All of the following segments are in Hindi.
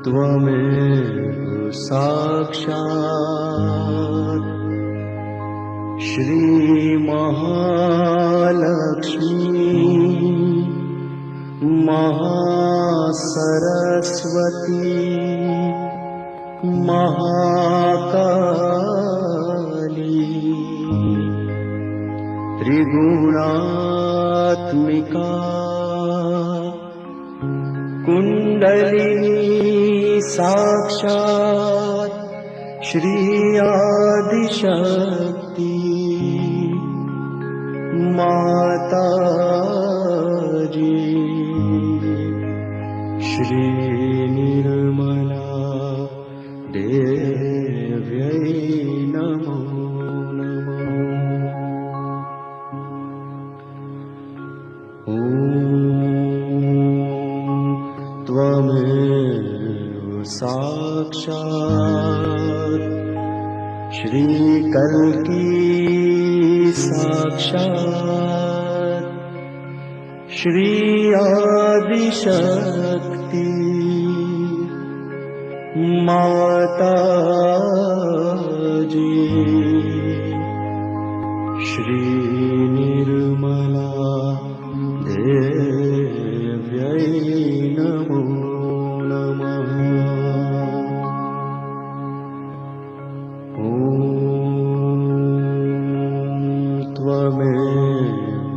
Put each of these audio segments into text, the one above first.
त्वमेव साक्षात् श्री महालक्ष्मी महासरस्वती महाकाली त्रिगुणात्मिका कुंडलिनी साक्षात् श्री आदिशक्ति माताजी श्री निर्मला देव्यै नमो नमः। ॐ त्वमेव साक्षात् श्री कल्की साक्षात् श्री आदिशक्ति माताजी श्री निर्मला देव्यै नमो नमः। ॐ त्वमेव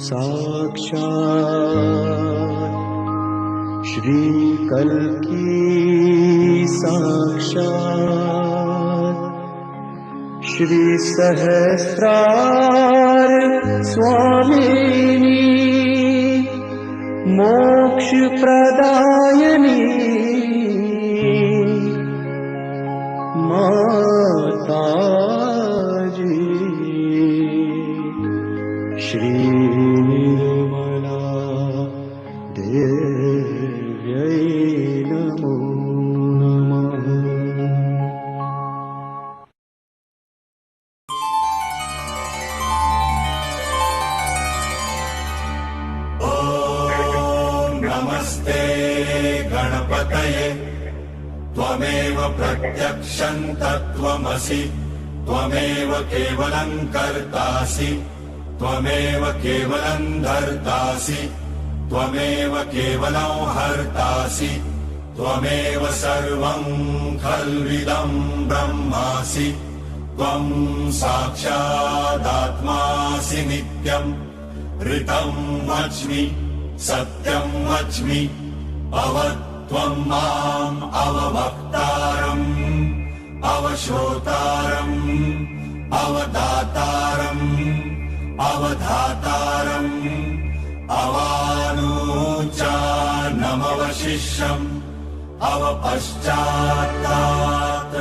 साक्षात् श्री कल्की साक्षात् श्री सहस्रार स्वामिनी मोक्ष प्रदायिनी माताजी श्री निर्मला देव्यै नमो नमः। नमस्ते गणपतये त्वमेव प्रत्यक्षं तत्त्वमसि त्वमेव केवलं कर्तासि त्वमेव केवलं धर्तासि त्वमेव केवलं हर्तासि त्वमेव सर्वं खल्विदं ब्रह्मासि त्वं साक्षादात्मासि नित्यं ऋतं वच्मि सत्यं वच्मि अवत्वं माम् अववक्तारम् अवशोतारम् अवदातारम् अवधातारम् अवानूचानमवशिष्यम् अवपश्चात्तात्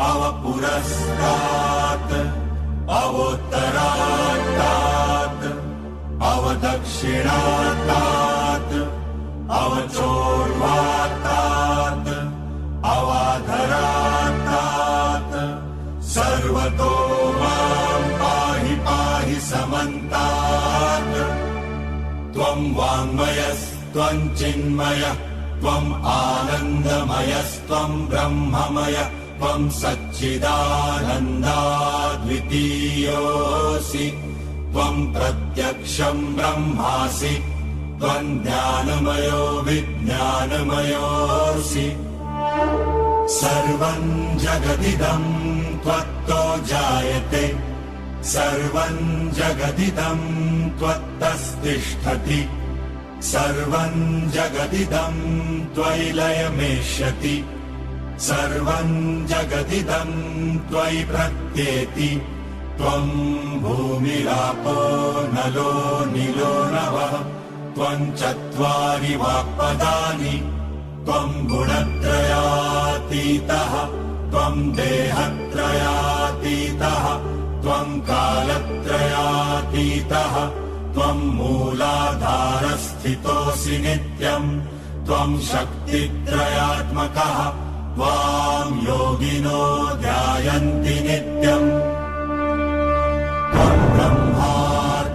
अवपुरस्तात् अवोत्तरात्तात् अवदक्षिणात्तात् अवचोर्वात्तात् अवाधरात्तात् सर्वतो मां पाहि पाहि समन्तात् त्वं वाङ्मयस्त्वं चिन्मयः त्वम् आनन्दमयस्त्वं ब्रह्ममय त्वं सच्चिदानन्दाद्वितीयोऽसि त्वं प्रत्यक्षं ब्रह्मासि त्वं ज्ञानमयो विज्ञानमयोऽसि सर्वं जगदिदं त्वत्तो जायते सर्वं जगदिदं त्वत्तस्तिष्ठति सर्वं जगदिदं त्वयि लयमेष्यति सर्वं जगदिदं त्वयि प्रत्येति त्वं भूमिरापो नलो नीलो नभः त्वं चत्वारि वाक्पदानि त्वं गुणत्रयातीतः त्वं देहत्रयातीतः त्वं कालत्रयातीतः त्वं मूलाधारस्थितोऽसि नित्यम् त्वं शक्तित्रयात्मकः त्वां योगिनो ध्यायन्ति नित्यम् त्वं ब्रह्मा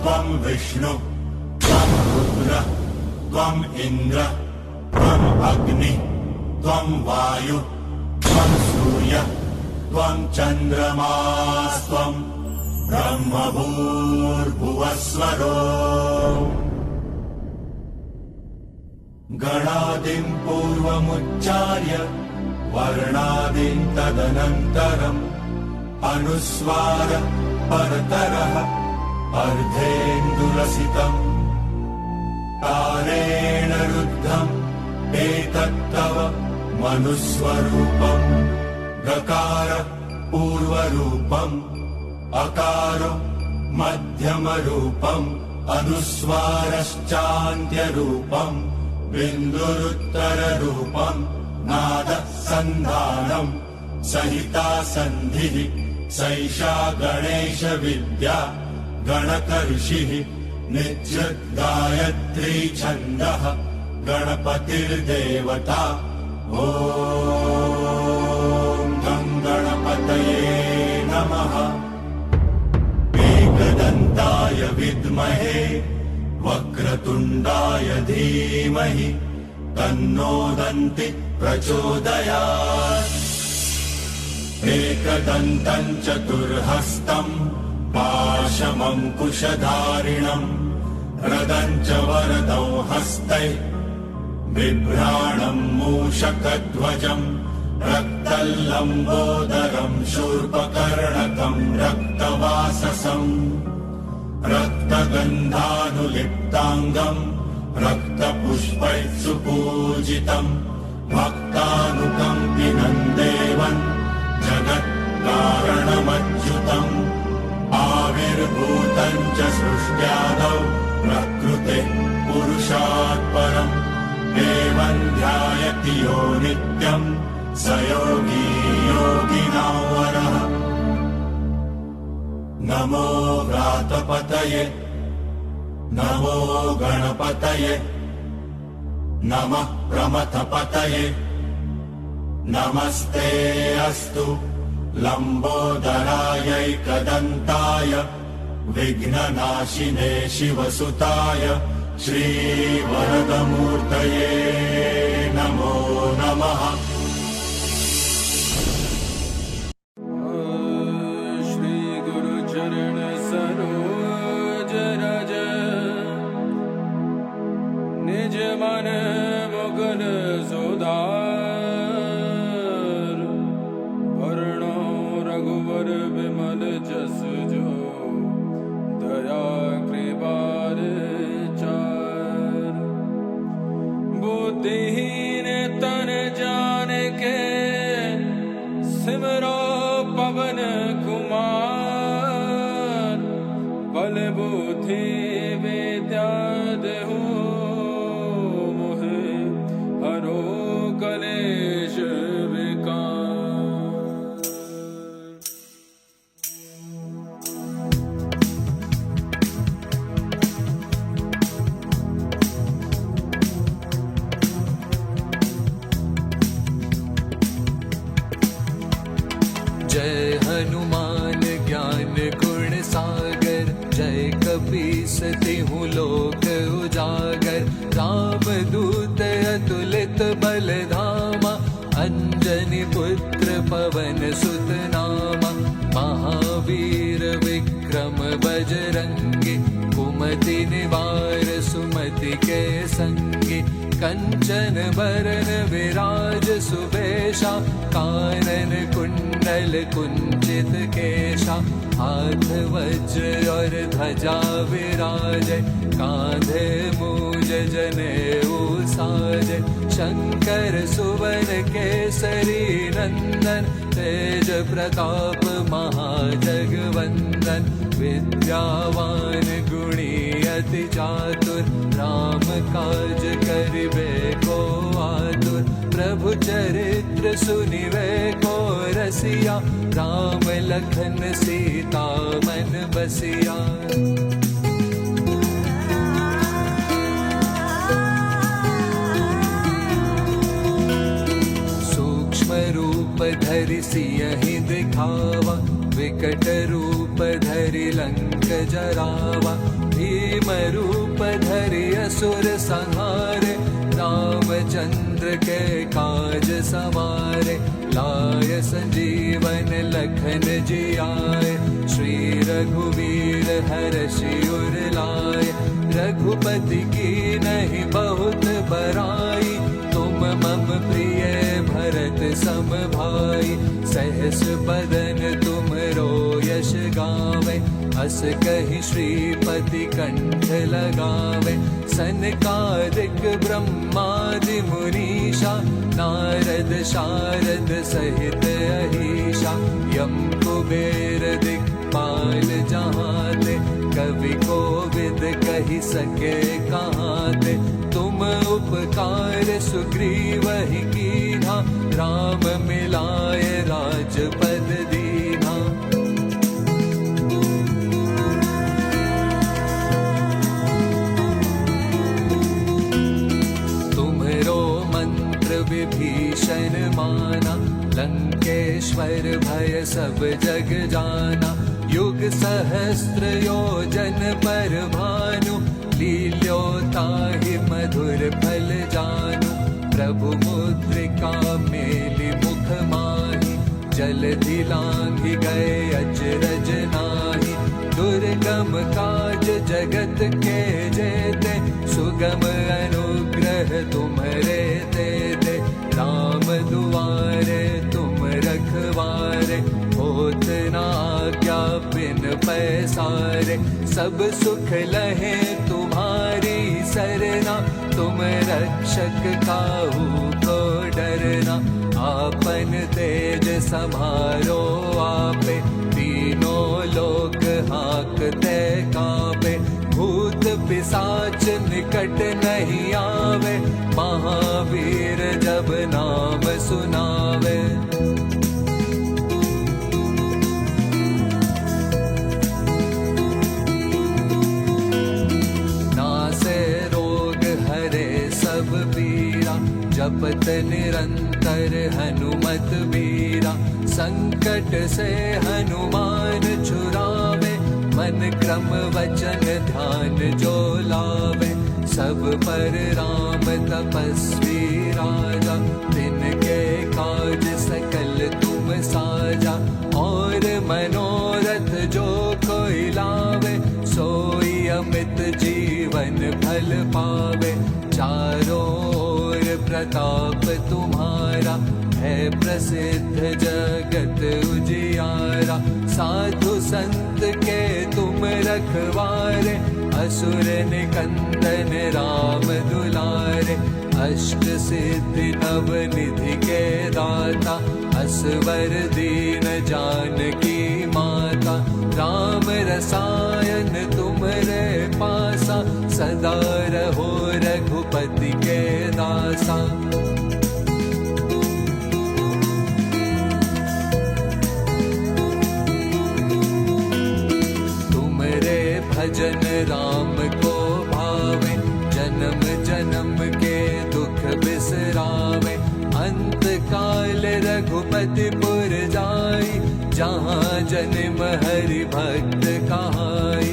त्वं विष्णु त्वं रुद्र त्वं इन्द्र त्वं अग्नि त्वं वायु त्वं सूर्य त्वं चन्द्रमास्त्वं ब्रह्मभूर्भुवस्वरो गणादिं पूर्वमुच्चार्य वर्णादिं तदनन्तरम् अनुस्वार परतरः अर्धेन्दुरसितम् तारेण रुद्धम् एतत्तव मनुस्वरूपम् गकार पूर्वरूपम् अकारो मध्यमरूपम् अनुस्वारश्चान्त्यरूपम् बिन्दुरुत्तररूपम् नादसन्धानम् सहिता सन्धिः सैषा गणेश विद्या गणकर्षिः नित्यं गायत्री छन्दः गणपतिर्देवता ॐ गं गणपतये नमः एकदन्ताय विद्महे वक्रतुण्डाय धीमहि तन्नो दन्ति प्रचोदयात् एकदन्तं चतुर्हस्तं पाशमङ्कुशधारिणम् रदं च वरदौ हस्तै बिभ्राणं मूषकध्वजम् रक्तल्लम्बोदरं शूर्पकर्णकं रक्तवाससम् रक्तगन्धानुलिप्ताङ्गम् रक्तपुष्पैः सुपूजितम् भक्तानुकम्पिनं देवन् जगत्कारणमच्युतम् आविर्भूतं च सृष्ट्यादौ प्रकृते पुरुषात् परम् एवं ध्यायति यो नित्यम् स योगी योगिनां वरः नमो व्रातपतये नमो गणपतये नमः प्रमथपतये नमस्ते अस्तु लम्बोदरायैकदन्ताय विघ्ननाशिने शिवसुताय श्रीवरदमूर्तये नमो नमः श्रीगुरुचरण सरोज रज निज मन मुकुर सुधार वर्णो रघुवर विमल जस जो दया कृपार चार बुद्धिहीन तन जान के सिमरो पवन कुमार बल बुद्धि विद्या देहु मोहे हरो कलेश विकार जय हनुमान ज्ञान गुण सागर जय कपीस तिहु लोक उजागर राम दूत अतुलित बल धामा अंजनी पुत्र पवन सुत नामा महावीर विक्रम बजरंगी कुमति निवार सुमति के संगी कंचन बरन विराज सुबेशा कानन कुंडल कुंचित केशा हाथ वज्र और ध्वजा विराजय कांधे मूज जनेऊ साजय शंकर सुवन केसरी नंदन तेज प्रताप महाजगवंदन विद्यावान गुणी अति चातुर राम काज करिबे को आतुर प्रभु चरित्र सुनिबे को रसिया राम लखन सीता मन बसिया सूक्ष्म रूप धरि सियहि दिखावा विकट रूप धरि लंक जरावा भीम रूप धरि असुर संहारे रामचंद्र के काज सवारे, लाय संजीवन लखन जियाए। श्री रघुवीर हर्षि उर लाए, रघुपति की नहीं बहुत बड़ाई। तुम मम प्रिय भरत सम भाई, सहस बदन तुमरो यश गावे। अस कहि श्रीपति कंठ लगावे, सनकादिक ब्रह्मादि मुनीषा। नारद शारद सहित अहीशा, यम कुबेर दिक्पाल जहाते। कवि कोविद कहि सके कहाते, तुम उपकार सुग्रीवहि कीन्हा। राम मिलाय राजपद दीन्हा। तुम्हरो मंत्र विभीषण माना, लंकेश्वर भय सब जग जाना। युग सहस्त्र योजन पर भानु, लील्योताहि मधुर फल जानु। प्रभु मुद्रिका मेलि मुख माहि, जलधि लांघि गए अचरज नाहि। दुर्गम काज जगत के जेते, सुगम अनुग्रह तुम्हरे तेते। राम दुआरे तुम रखवारे, होत न आज्ञा बिन पैसारे। सब सुख लहे तुम्हारी सरना, तुम रक्षक काहू को डरना। आपन तेज समारो आपे, तीनों लोक हाकते कांपे। भूत पिशाच निकट नहीं आवे, महावीर जब नाम सुनावे। नासे रोग हरे सब पीरा, जपत निरंतर हनुमत बीरा। संकट से हनुमान छुड़ावे, मन क्रम वचन ध्यान जो लावे। सब पर राम तपस्वी राजा, तिनके काज सकल तुम साजा। और मनोरथ जो कोई लावे, सोई अमित जीवन फल पावे। चारों ओर प्रताप तुम्हारा, है प्रसिद्ध जगत उजियारा। साधु संत के तुम रखवारे, असुर निकंदन राम दुलारे। अष्ट सिद्धि नव निधि के दाता, असवर दीन जानकी माता। राम रसायन तुम्हरे पासा, सदा रहो रघुपति के दासा। तुमरे भजन राम को भावे, जन्म जन्म के दुख बिसरावे। अंत काल रघुपति पुर जाई, जहाँ जन्म हरि भक्त कहाई।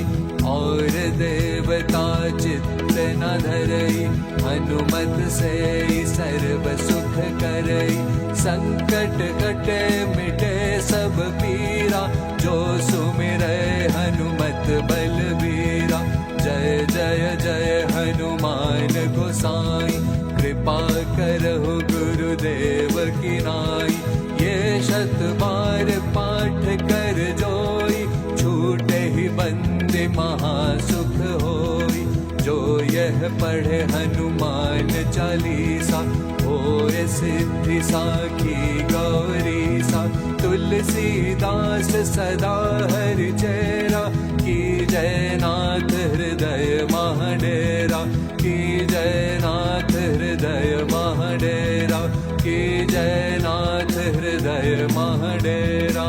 और देवता चित्त न धरई, हनुमत से सर्व सुख करई। संकट कटे मिटे सब पीरा, जो सुमिरै हनुमत बलबीरा। जय जय जय हनुमान गोसाई, कृपा करहु गुरुदेव की नाई। ये शत बार पाठ कर जोई, छूटे ही बंदे महासुख होई। जो यह पढ़े हनुमान चालीसा, होए सिद्धि साखी गौरी सा। तुलसीदास सदा हरि चेरा, की जय नाथ हृदय महाडेरा। की जय नाथ हृदय महाडेरा, की जय नाथ हृदय महाडेरा।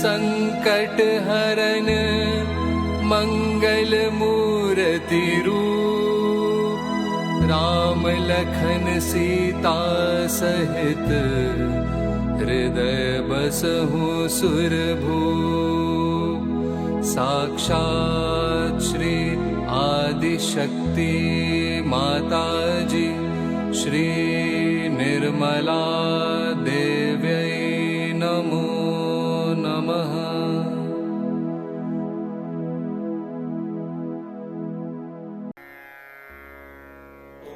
संकट हरन मंगल मूर्ति रूप, राम लखन सीता सहित हृदय बसहु सुरभूप। साक्षात् श्री आदिशक्ति माता जी श्री निर्मला देव्यै नमो नमः।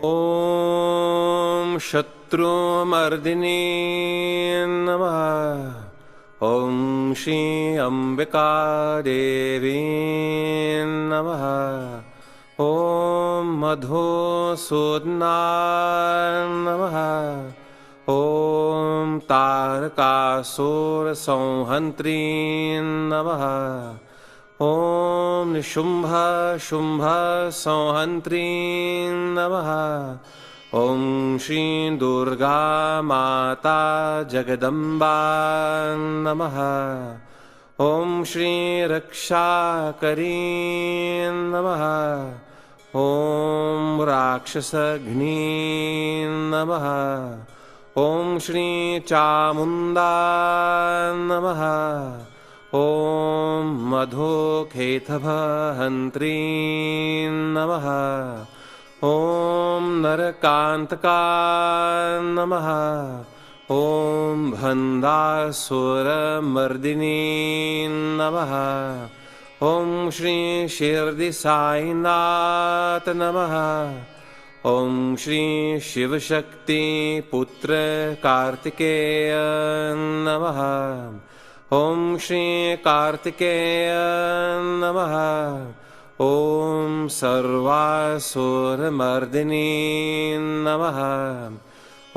ॐ शत्रुमर्दिनी नमः। ॐ श्री अम्बिका देवी नमः। ॐ मधुसूदनाय नमः। ॐ तारकासुरसंहन्त्री नमः। ॐ निशुम्भ शुम्भ संहन्त्री नमः। ॐ श्री दुर्गा माता जगदम्बा नमः। ॐ श्री रक्षाकरी नमः। ॐ राक्षसघ्नी नमः। ॐ श्री चामुण्डा नमः। ॐ मधुकेतभहन्त्री नमः। ॐ नरकान्तका नमः। ॐ भन्दासुरमर्दिनी नमः। ॐ श्री शिरडि साईनाथ नमः। ॐ श्री शिवशक्ति पुत्र कार्तिकेय नमः। ॐ श्री कार्तिकेय नमः। ॐ सर्वासुरमर्दिनी नमः।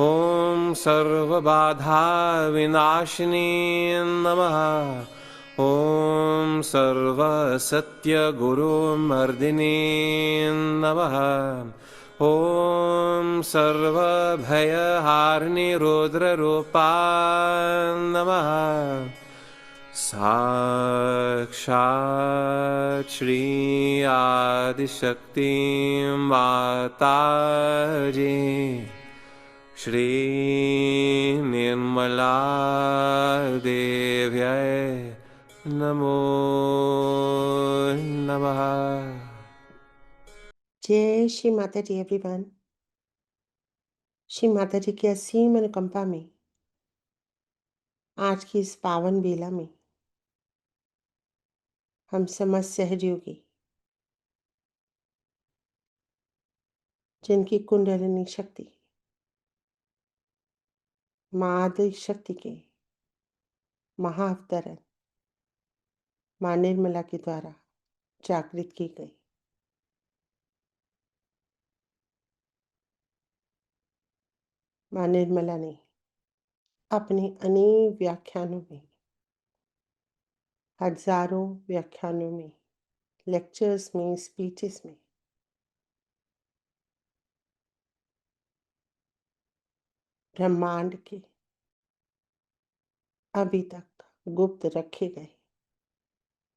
ॐ सर्वबाधाविनाशिनी नमः। ॐ सर्वसत्यगुरुमर्दिनी नमः। ॐ सर्वभयहारिणी रुद्ररूपा नमः। साक्षात् श्री आदिशक्ति माता जी श्री निर्मला देव्यै नमो नमः। जय श्री माता जी एवरीवन। श्री माता जी की असीम अनुकंपा में आज की इस पावन बेला में हम समस्त सहयोगी जिनकी कुंडलिनी शक्ति माँ आदि शक्ति के महाअवतरण माँ निर्मला के द्वारा जागृत की गई। माँ निर्मला ने अपने अनेक व्याख्यानों में, हजारों व्याख्यानों में, लेक्चर्स में, स्पीचेस में ब्रह्मांड के अभी तक गुप्त रखे गए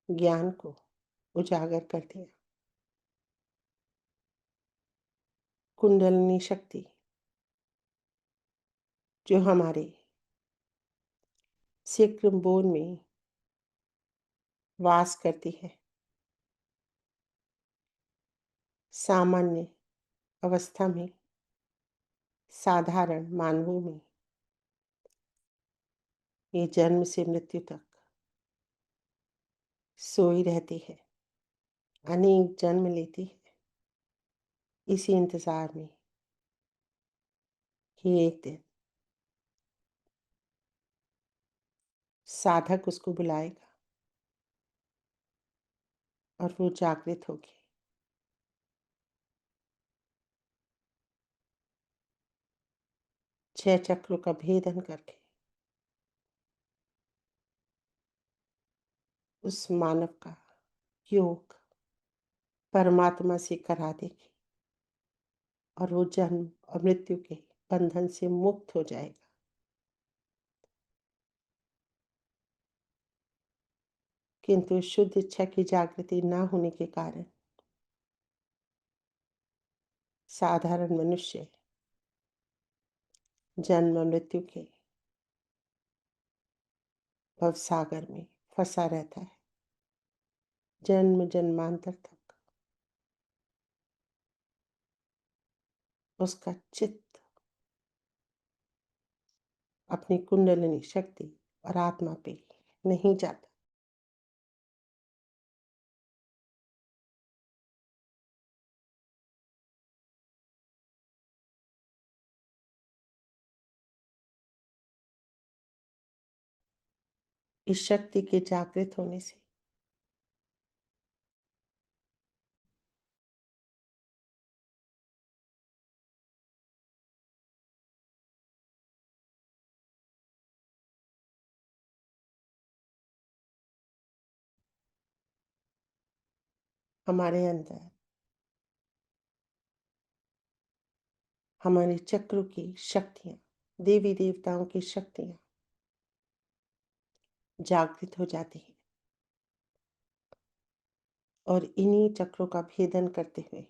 ज्ञान को उजागर कर दिया। कुंडलिनी शक्ति जो हमारे सेक्रम बोन में वास करती है, सामान्य अवस्था में साधारण मानवों में ये जन्म से मृत्यु तक सोई रहती है, अनेक जन्म लेती है, इसी इंतजार में कि एक दिन साधक उसको बुलाएगा और वो जागृत होगी। छह चक्रों का भेदन करके उस मानव का योग परमात्मा से करा देगी और वो जन्म और मृत्यु के बंधन से मुक्त हो जाएगा। किंतु शुद्ध इच्छा की जागृति न होने के कारण साधारण मनुष्य जन्म मृत्यु के भवसागर में फंसा रहता है जन्म जन्मांतर तक। उसका चित्त अपनी कुंडलिनी शक्ति और आत्मा पे नहीं जाता। इस शक्ति के जागृत होने से हमारे अंदर हमारे चक्रों की शक्तियां, देवी देवताओं की शक्तियां जागृत हो जाती हैं और इन्हीं चक्रों का भेदन करते हुए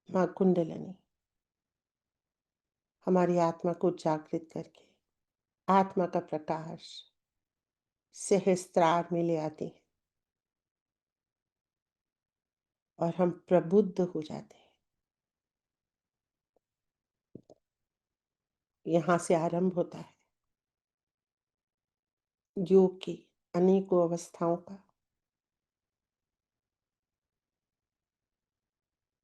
मां कुंडलिनी हमारी आत्मा को जागृत करके आत्मा का प्रकाश सहस्त्रार में ले आती है और हम प्रबुद्ध हो जाते हैं। यहाँ से आरंभ होता है योग की अनेकों अवस्थाओं का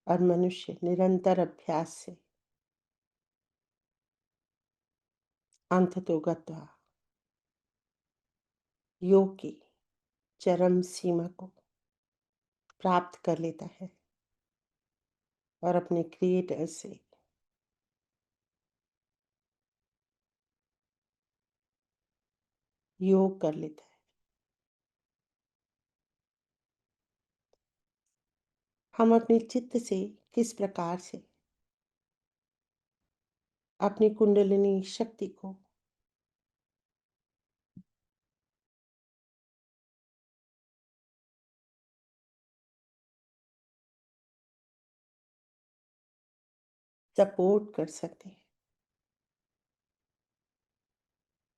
और मनुष्य निरंतर अभ्यास से अंततोगत्वा योग की चरम सीमा को प्राप्त कर लेता है और अपने क्रिएटर से योग कर लेता है। हम अपने चित्त से किस प्रकार से अपनी कुंडलिनी शक्ति को सपोर्ट कर सकते हैं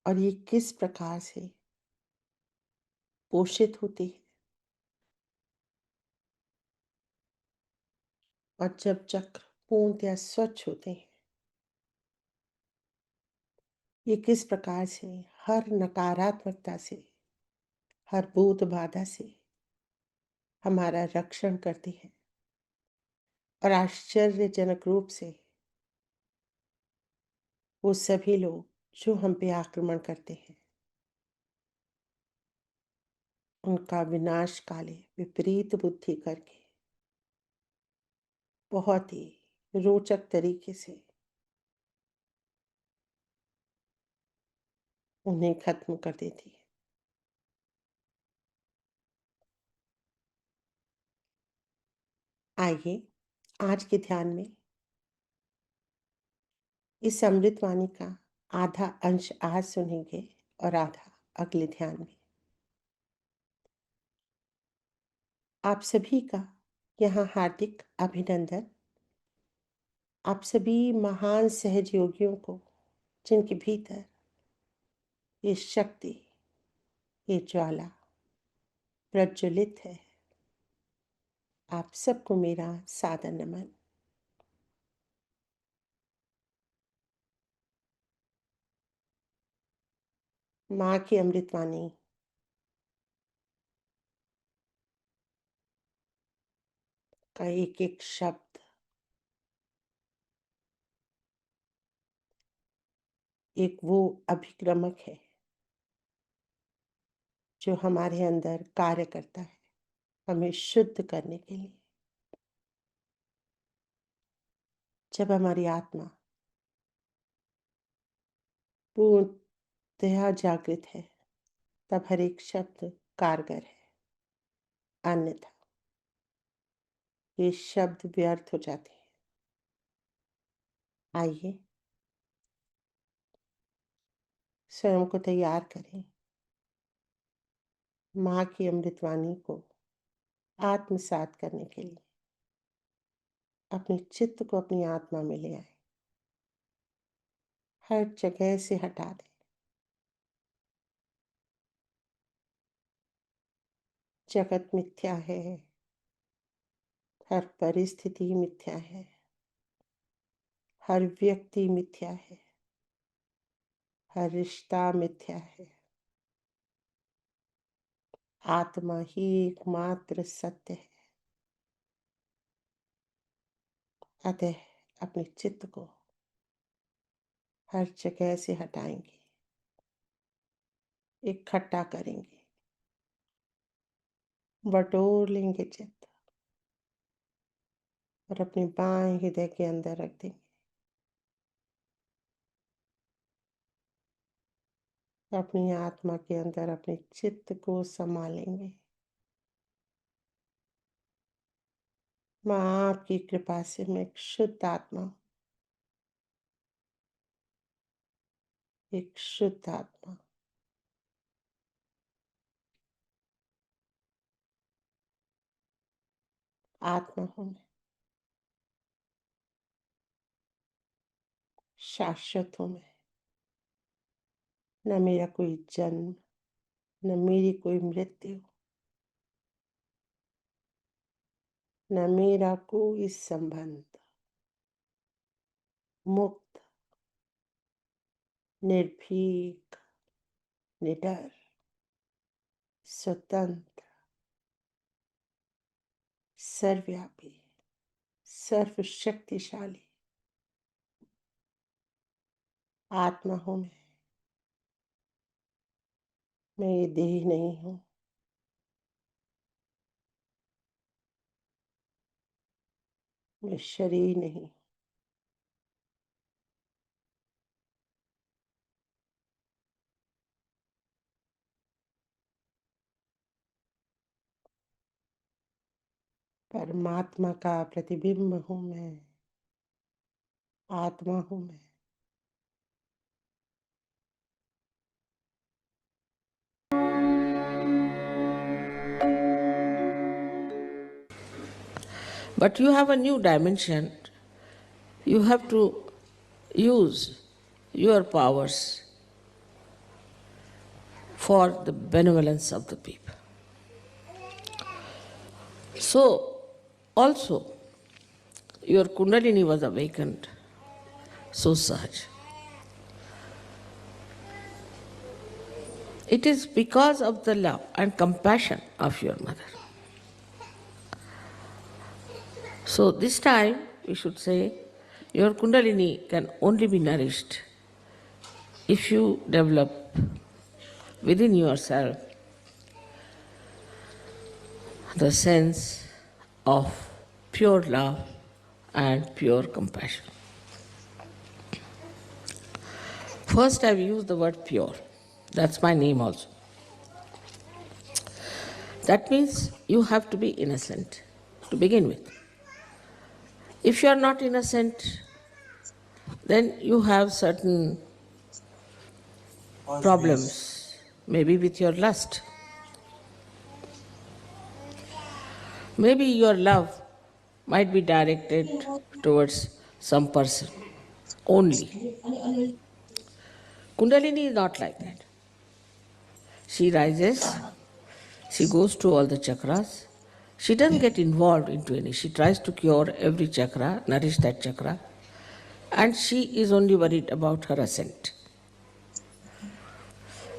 और ये किस प्रकार से पोषित होती है और जब चक्र पूर्णतया स्वच्छ होते हैं ये किस प्रकार से हर नकारात्मकता से हर भूत बाधा से हमारा रक्षण करती है और आश्चर्यजनक रूप से वो सभी लोग जो हम पे आक्रमण करते हैं उनका विनाश काले विपरीत बुद्धि करके बहुत ही रोचक तरीके से उन्हें खत्म कर देती है। आइए आज के ध्यान में इस अमृतवाणी का आधा अंश आज सुनेंगे और आधा अगले ध्यान में। आप सभी का यहाँ हार्दिक अभिनंदन। आप सभी महान सहयोगियों को जिनके भीतर ये शक्ति ये ज्वाला प्रज्वलित है आप सबको मेरा सादर नमन। माँ की अमृतवाणी का एक एक शब्द एक वो अभिक्रमक है जो हमारे अंदर कार्य करता है हमें शुद्ध करने के लिए। जब हमारी आत्मा पूर्णतया जागृत है तब हर एक शब्द कारगर है अन्यथा ये शब्द व्यर्थ हो जाते हैं। आइए स्वयं को तैयार करें माँ की अमृतवाणी को आत्मसात करने के लिए अपने चित्त को अपनी आत्मा में ले आए, हर जगह से हटा दें। जगत मिथ्या है, हर परिस्थिति मिथ्या है, हर व्यक्ति मिथ्या है, हर रिश्ता मिथ्या है। आत्मा ही एकमात्र सत्य है। अतः अपने चित्त को हर जगह से हटाएंगे, इकट्ठा करेंगे, बटोर लेंगे चित्त और अपने बाएं हृदय के अंदर रख देंगे। अपनी आत्मा के अंदर अपने चित्त को संभालेंगे। माँ आपकी कृपा से मैं एक शुद्ध आत्मा हूँ, एक शुद्ध आत्मा। आत्मा हूँ मैं, शाश्वत हूँ मैं। न मेरा कोई जन्म, न मेरी कोई मृत्यु, न मेरा कोई संबंध। मुक्त, निर्भीक, निडर, स्वतंत्र, सर्वव्यापी, सर्वशक्तिशाली आत्मा हूँ मैं। मैं ये देह नहीं हूँ। मैं शरीर नहीं। परमात्मा का प्रतिबिंब हूँ मैं। आत्मा हूँ मैं। But you have a new dimension. You have to use your powers for the benevolence of the people. So, also, your Kundalini was awakened so sahaj. It is because of the love and compassion of your mother. So this time we should say your Kundalini can only be nourished if you develop within yourself the sense of pure love and pure compassion. First I've used the word pure. That's my name also. That means you have to be innocent to begin with. If you are not innocent, then you have certain problems, maybe with your lust. Maybe your love might be directed towards some person only. Kundalini is not like that. She rises, she goes to all the chakras, she doesn't get involved into any. She tries to cure every chakra, nourish that chakra, and she is only worried about her ascent.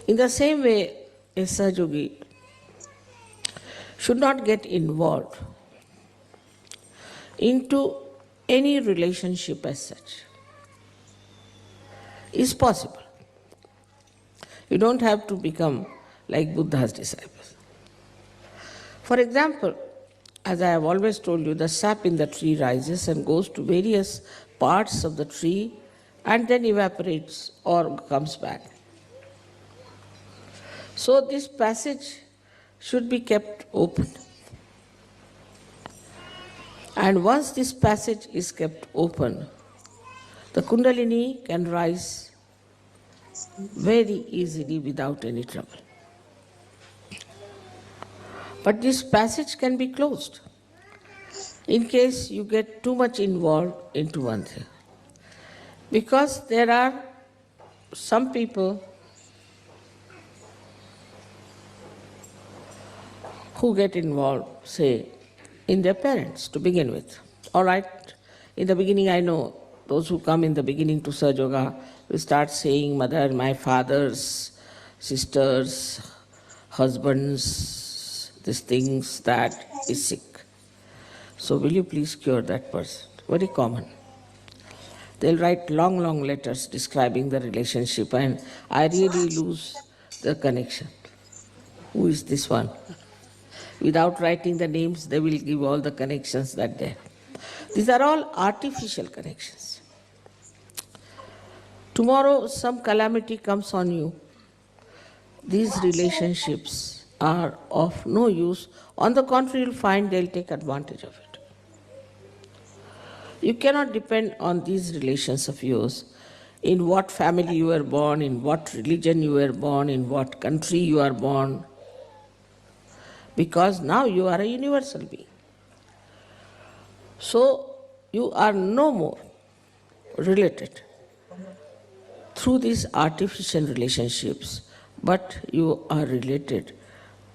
In the same way, a Sahajogi should not get involved into any relationship as such. It's possible. You don't have to become like Buddha's disciples. For example, as I have always told you, the sap in the tree rises and goes to various parts of the tree and then evaporates or comes back. So this passage should be kept open. And once this passage is kept open, the Kundalini can rise very easily without any trouble. But this passage can be closed in case you get too much involved into one thing. Because there are some people who get involved, say, in their parents to begin with. All right, in the beginning I know those who come in the beginning to Sahaja Yoga will start saying, mother, my father's sisters, husbands, these things, that is sick. So will you please cure that person? Very common. They'll write long, long letters describing the relationship, and I really lose the connection. Who is this one? Without writing the names, they will give all the connections that they have. These are all artificial connections. Tomorrow some calamity comes on you. These relationships are of no use. On the contrary, you'll find they'll take advantage of it. You cannot depend on these relations of yours, in what family you were born, in what religion you were born, in what country you are born, because now you are a universal being. So you are no more related through these artificial relationships, but you are related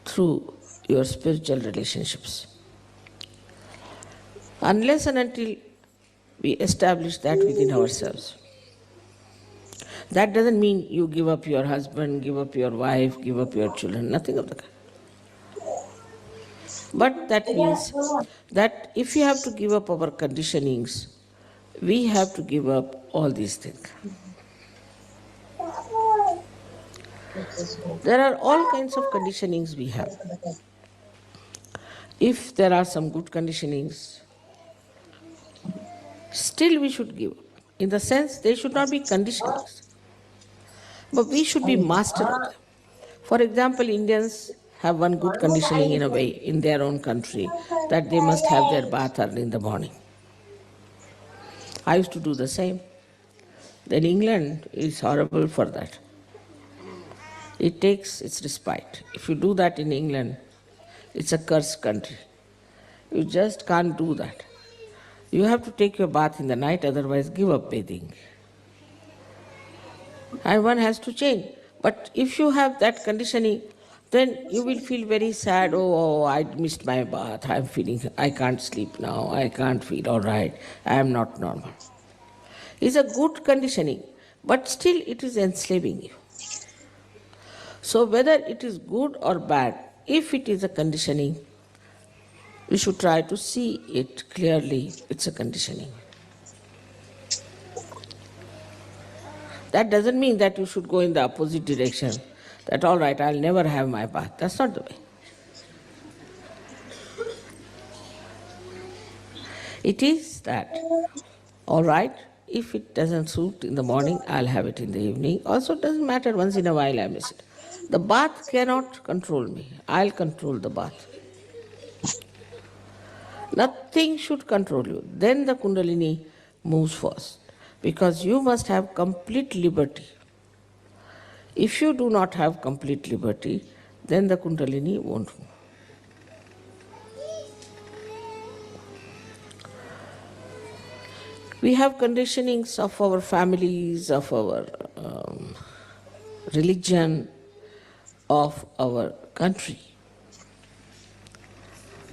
through your spiritual relationships. Unless and until we establish that within ourselves. That doesn't mean you give up your husband, give up your wife, give up your children, nothing of the kind. But that means that if we have to give up our conditionings, we have to give up all these things. There are all kinds of conditionings we have. If there are some good conditionings, still we should give up. In the sense, they should not be conditionings, but we should be master of them. For example, Indians have one good conditioning in a way in their own country, that they must have their bath early in the morning. I used to do the same. Then England is horrible for that. It takes its respite. If you do that in England, it's a cursed country. You just can't do that. You have to take your bath in the night, otherwise give up bathing. And one has to change. But if you have that conditioning, then you will feel very sad. Oh, I missed my bath. I'm feeling, I can't sleep now. I can't feel all right. I am not normal. It's a good conditioning, but still it is enslaving you. So whether it is good or bad, if it is a conditioning, we should try to see it clearly. It's a conditioning. That doesn't mean that you should go in the opposite direction, that all right, I'll never have my bath. That's not the way. It is that, all right, if it doesn't suit in the morning, I'll have it in the evening. Also, it doesn't matter, once in a while I miss it. The bath cannot control me. I'll control the bath. Nothing should control you. Then the Kundalini moves first, because you must have complete liberty. If you do not have complete liberty, then the Kundalini won't move. We have conditionings of our families, of our religion, of our country.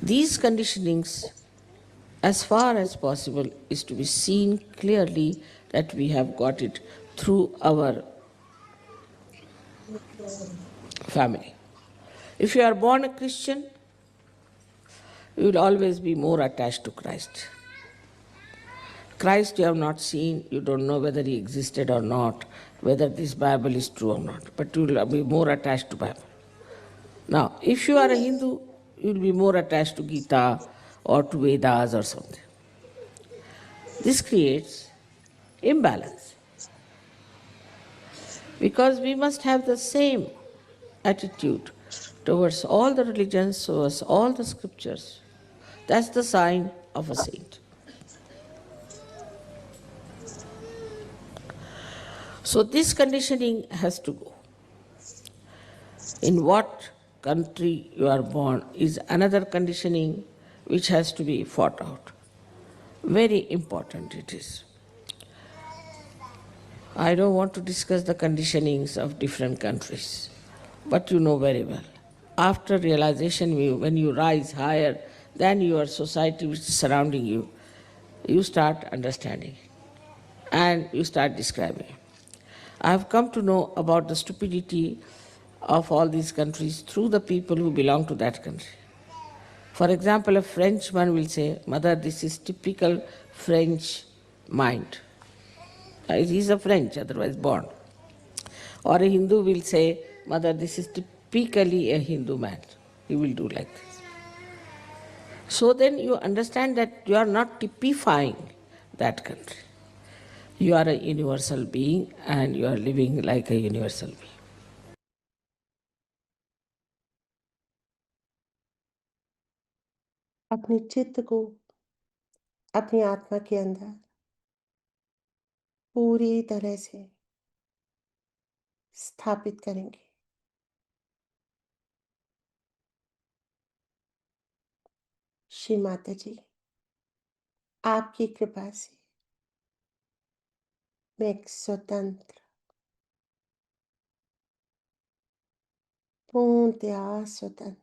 These conditionings, as far as possible, is to be seen clearly that we have got it through our family. If you are born a Christian, you will always be more attached to Christ. Christ you have not seen, you don't know whether he existed or not, whether this Bible is true or not, but you will be more attached to Bible. Now, if you are a Hindu, you will be more attached to Gita or to Vedas or something. This creates imbalance, because we must have the same attitude towards all the religions, towards all the scriptures. That's the sign of a saint. So this conditioning has to go. In what country you are born is another conditioning which has to be fought out. Very important it is. I don't want to discuss the conditionings of different countries, but you know very well. After realization, when you rise higher than your society which is surrounding you, you start understanding and you start describing. I have come to know about the stupidity of all these countries through the people who belong to that country. For example, a Frenchman will say, Mother, this is typical French mind. He's a French, otherwise born. Or a Hindu will say, Mother, this is typically a Hindu man. He will do like this. So then you understand that you are not typifying that country. You are a universal being and you are living like a universal being. अपने चित्त को अपनी आत्मा के अंदर पूरी तरह से स्थापित करेंगे। श्री माता जी, आपकी कृपा से मैं एक स्वतंत्र, पूर्णतया स्वतंत्र,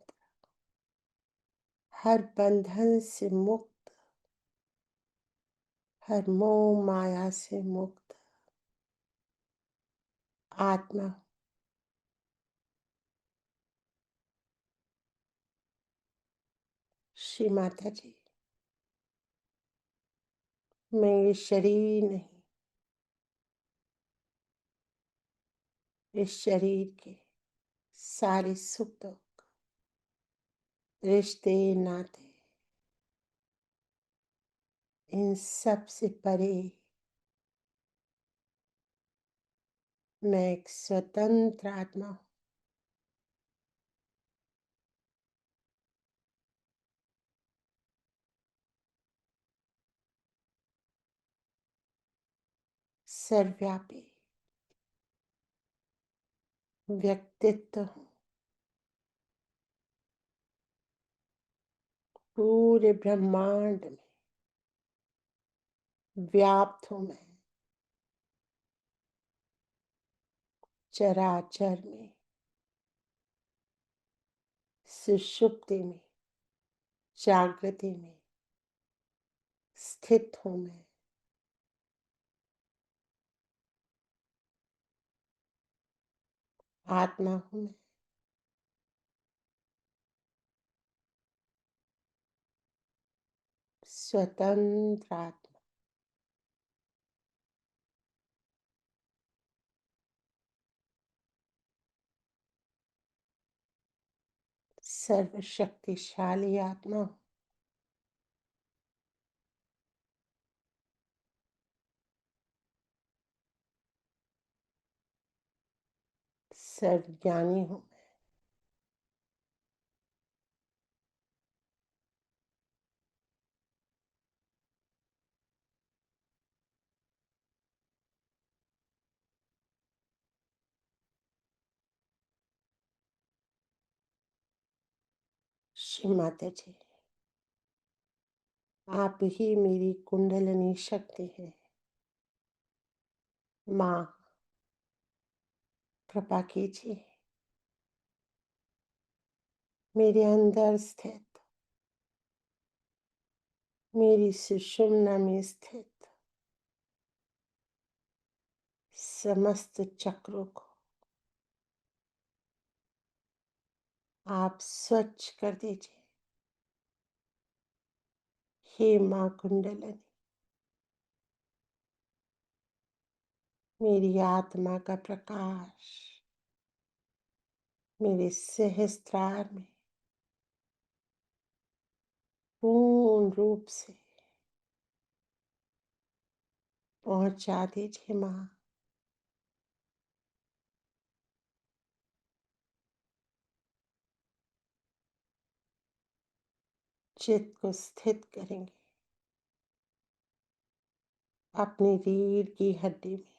हर बंधन से मुक्त, हर मोह माया से मुक्त आत्मा हूं। श्री माता जी, मैं ये शरीर नहीं, इस शरीर के सारे सुख दुख, रिश्ते नाते, इन सब से परे मैं एक स्वतंत्र आत्मा हूं। सर्वव्यापी व्यक्तित्व हूं। पूरे ब्रह्मांड में व्याप्त हूं मैं। चराचर में, सुषुप्ति में, जागृति में स्थित हूं मैं। आत्मा हूं मैं। स्वतंत्र आत्मा। सर्वशक्तिशाली आत्मा हूं। सर्वज्ञानी हूं मैं। श्री माता जी, आप ही मेरी कुंडलिनी शक्ति है। माँ, कृपा कीजिए मेरे अंदर स्थित, मेरी सुषुम्ना में स्थित समस्त चक्रों को आप स्वच्छ कर दीजिए। हे माँ कुंडलिनी, मेरी आत्मा का प्रकाश मेरे सहस्त्रार में पूर्ण रूप से पहुंचा दीजिए। माँ, चित्त को स्थित करेंगे अपनी रीढ़ की हड्डी में।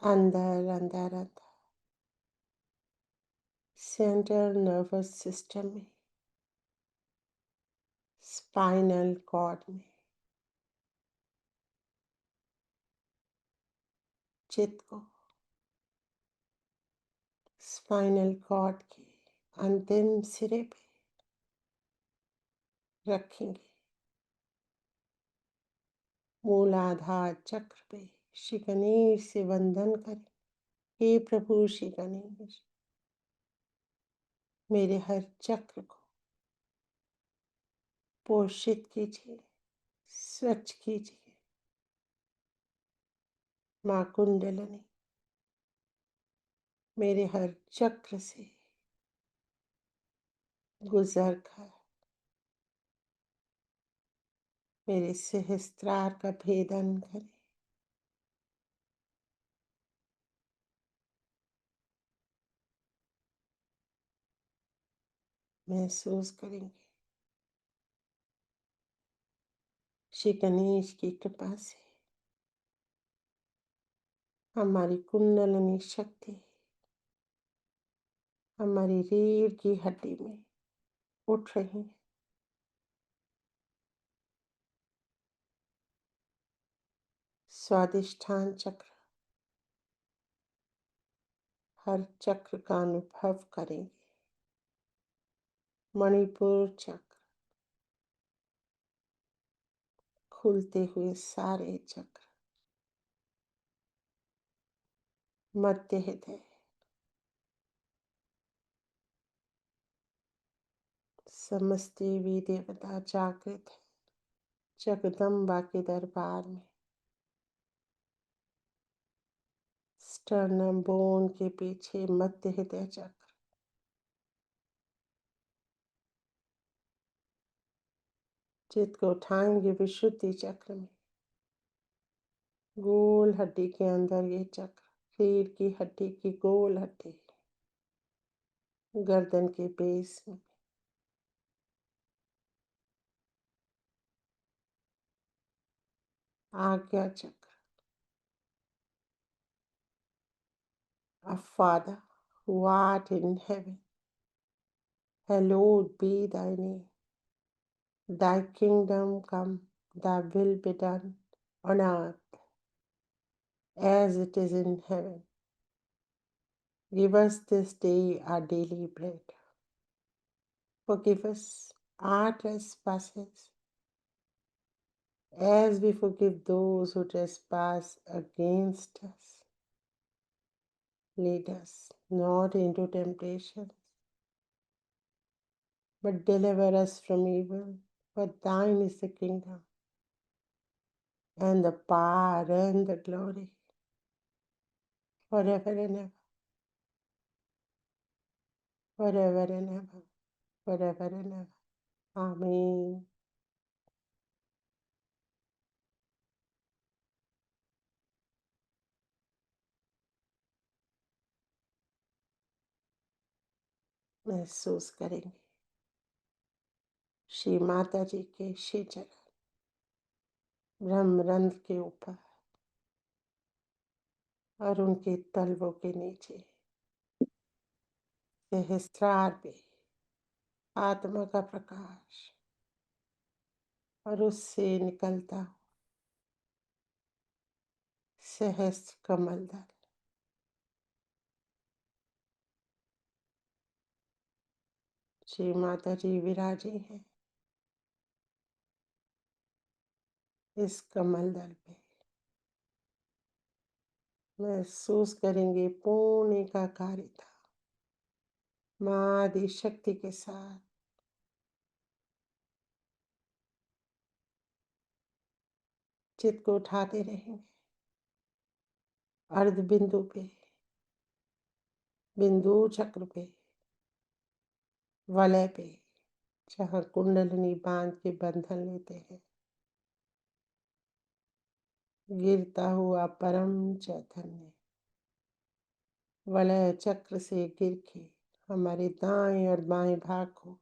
अंदर अंदर अंदर सेंट्रल नर्वस सिस्टम में, स्पाइनल कॉर्ड में, चित्त को स्पाइनल कॉर्ड के अंतिम सिरे पे रखेंगे। मूलाधार चक्र पे श्री गणेश से वंदन करें। हे प्रभु श्री गणेश, मेरे हर चक्र को पोषित कीजिए, स्वच्छ कीजिए। माँ कुंडलिनी मेरे हर चक्र से गुजर कर मेरे सहस्त्रार का भेदन करे। महसूस करेंगे श्री गणेश की कृपा से हमारी कुंडलिनी शक्ति हमारी रीढ़ की हड्डी में उठ रही है। स्वादिष्ठान चक्र, हर चक्र का अनुभव करेंगे। मणिपुर चक्र, खुलते हुए सारे चक्र। मध्य हृदय, समस्त देवी देवता जागृत है जगदम्बा के दरबार में। स्टर्नम बोन के पीछे मध्य हृदय चक्र, चित्त को उठाएंगे विशुद्धि चक्र में। गोल हड्डी के अंदर ये चक्र, रीढ़ की हड्डी की गोल हड्डी, गर्दन के बेस में। आज्ञा चक्र, A Father who art in heaven, hallowed be thy name. Thy kingdom come, thy will be done on earth as it is in heaven. Give us this day our daily bread. Forgive us our trespasses as we forgive those who trespass against us. Lead us not into temptation, but deliver us from evil. For thine is the kingdom, and the power, and the glory, forever and ever, forever and ever, forever and ever. Amen. महसूस करेंगे श्री माता जी के श्री चरण ब्रह्मरंध्र के ऊपर और उनके तलवों के नीचे सहस्त्रार पे आत्मा का प्रकाश और उससे निकलता सहस्त्र कमल दल। श्री माता जी विराजी हैं इस कमल दल पे। महसूस करेंगे पूर्ण एकाकारिता माँ आदि शक्ति के साथ। चित्त को उठाते रहेंगे अर्ध बिंदु पे, बिंदु चक्र पे, वलय पे, जहाँ कुंडलिनी बांध के बंधन लेते हैं। गिरता हुआ परम चैतन्य वलय चक्र से गिर के हमारे दाएं और बाएं भाग को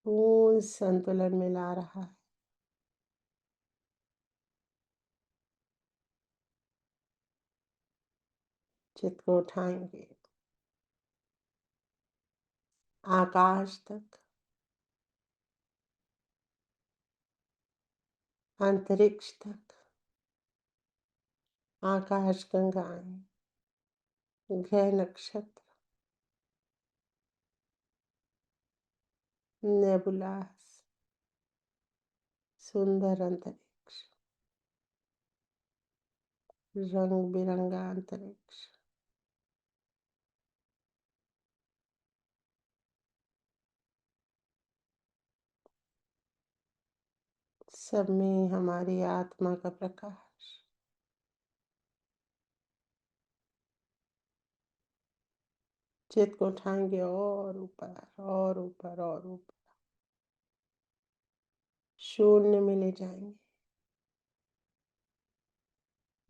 पूर्ण संतुलन में ला रहा है। चित्त को उठाएंगे आकाश तक, अंतरिक्ष तक। आकाश गंगाएं, ग्रह नक्षत्र, नेबुलास, सुंदर अंतरिक्ष, रंग बिरंगा अंतरिक्ष। सब में हमारी आत्मा का प्रकाश। चित्त को उठाएंगे और ऊपर और ऊपर और ऊपर, शून्य में ले जाएंगे।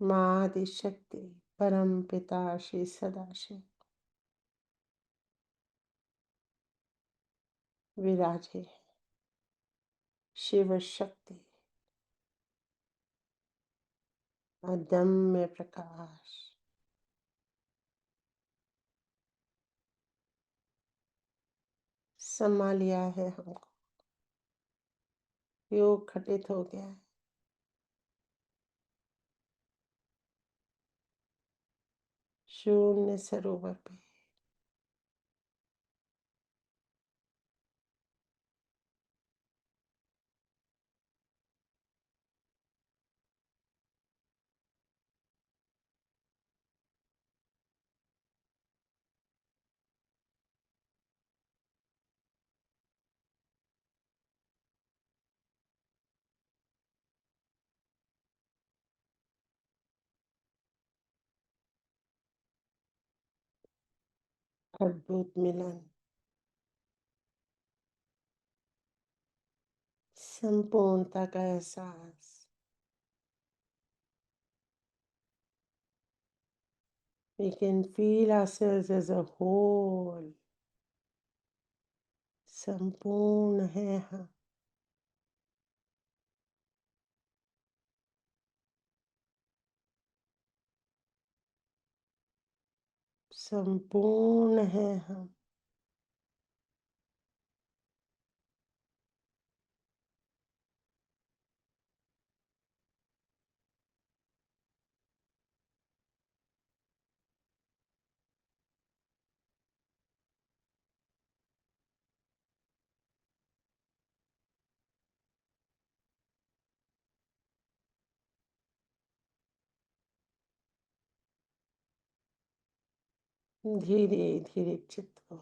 माँ आदि शक्ति परम पिता श्री सदाशिव विराजे। शिव शक्ति अदम्य प्रकाश समा लिया है हमको। योग घटित हो गया है। शून्य सरोवर पे अद्भुत मिलन, संपूर्णता का एहसास। We can feel ourselves as a whole. संपूर्ण है हम। संपूर्ण है हम। धीरे धीरे चित्त को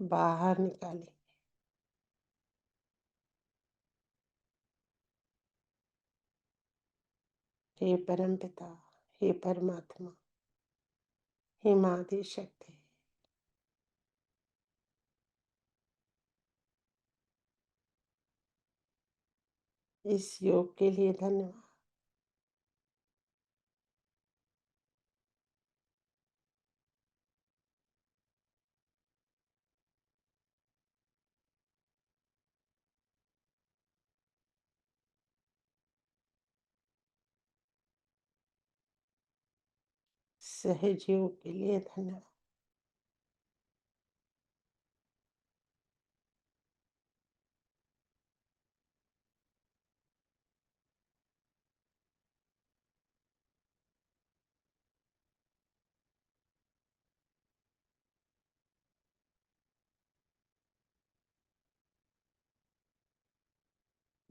बाहर निकालें। हे परम पिता, हे परमात्मा, हे मादी शक्ति, इस योग के लिए धन्यवाद। सहज योग के लिए धन्यवाद।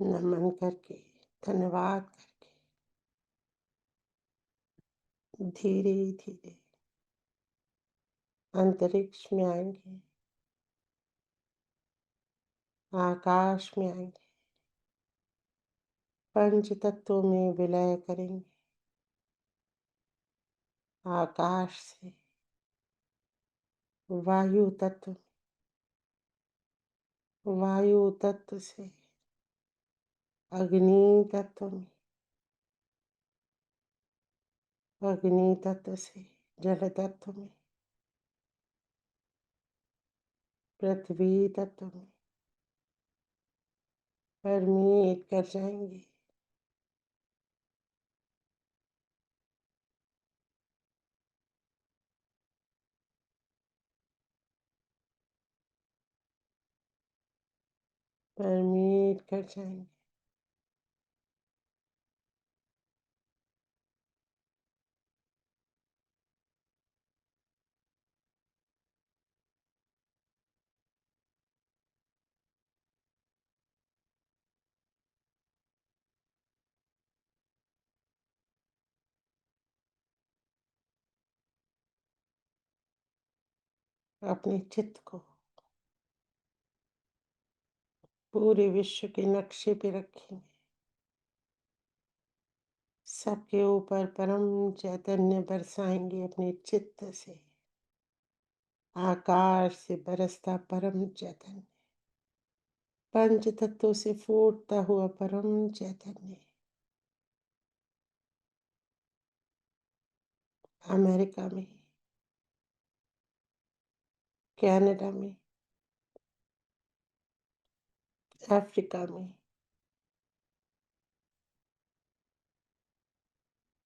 नमन करके, धन्यवाद करके, धीरे धीरे अंतरिक्ष में आएंगे, आकाश में आएंगे, पंच तत्वों में विलय करेंगे। आकाश से वायु तत्व, वायु तत्व से अग्नि तत्व में, अग्नि तत्व से जल तत्व में, पृथ्वी तत्व में परमीट कर जाएंगे। परमीट कर जाएंगे। अपने चित्त को पूरे विश्व के नक्शे पे रखेंगे। सबके ऊपर परम चैतन्य बरसाएंगे अपने चित्त से। आकाश से बरसता परम चैतन्य, पंच तत्वों से फूटता हुआ परम चैतन्य, अमेरिका में, कनाडा में, अफ्रीका में,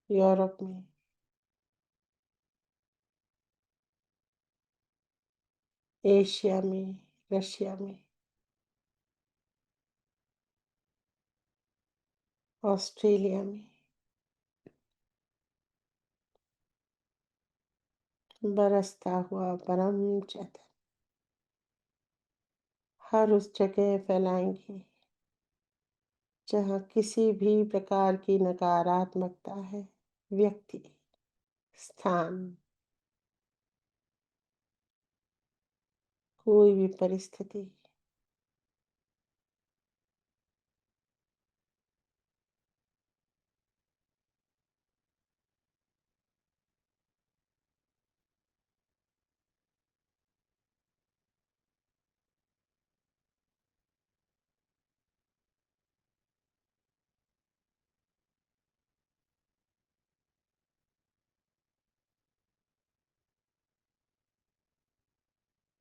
यूरोप में, एशिया में, रशिया में, ऑस्ट्रेलिया में, बरसता हुआ परम चैतन्य हर उस जगह फैलाएंगे जहाँ किसी भी प्रकार की नकारात्मकता है। व्यक्ति, स्थान, कोई भी परिस्थिति,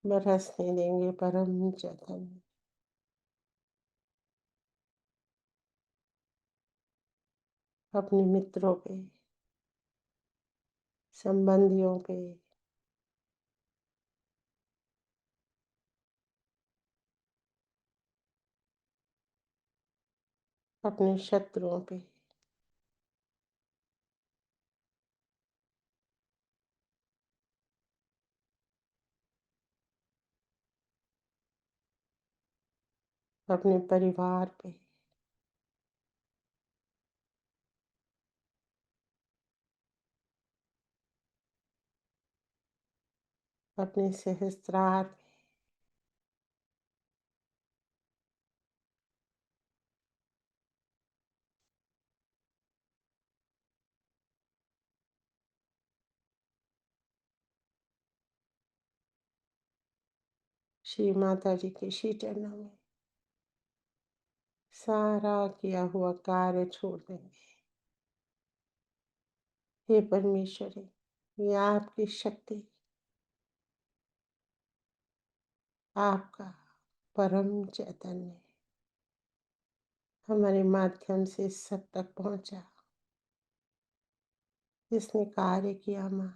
बरसने देंगे परम चैतन्य। अपने मित्रों पे, संबंधियों पे, अपने शत्रुओं पे, अपने परिवार पे, अपने सहस्त्रार पे, श्री माता जी के श्री चरणों में सारा किया हुआ कार्य छोड़ देंगे। हे परमेश्वरी, ये आपकी शक्ति, आपका परम चैतन्य हमारे माध्यम से सब तक पहुंचा। जिसने कार्य किया माँ,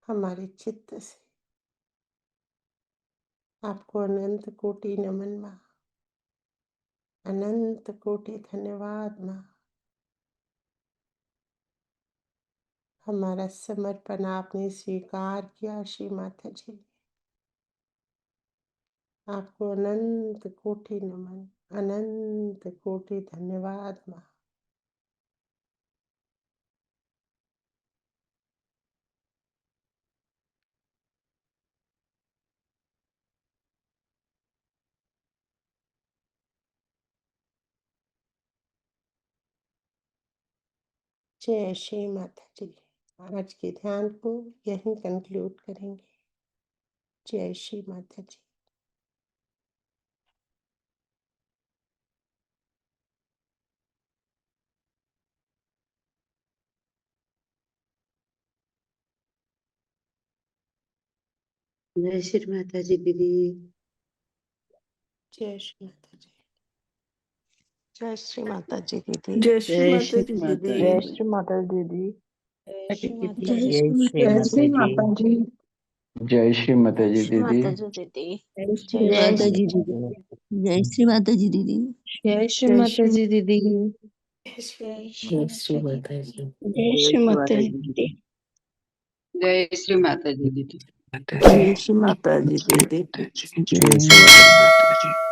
हमारे चित्त से आपको अनंत कोटि नमन माँ, अनंत कोटि धन्यवाद माँ। हमारा समर्पण आपने स्वीकार किया श्री माता जी। आपको अनंत कोटि नमन, अनंत कोटि धन्यवाद माँ। जय श्री माता जी। आज के ध्यान को यहीं कंक्लूड करेंगे। जय श्री माता जी। जय श्री माता जी दीदी। जय श्री माता जी। जय श्री माता जी दीदी। जय श्री जय माता श्री जी माता दीदी। जय जय श्री माता दीदी। जय श्री माता जय जी। श्री माता जी। माता जी। जय श्री माता जी दीदी। माता जी दीदी। जय माता जी दीदी। जय श्री माता जी दीदी। जय श्री माता जी दीदी। जय जय श्री माता जी। जय श्री माता जी दीदी। जय श्री माता जी दीदी। जय श्री माता जी दीदी। जय श्री माता जी।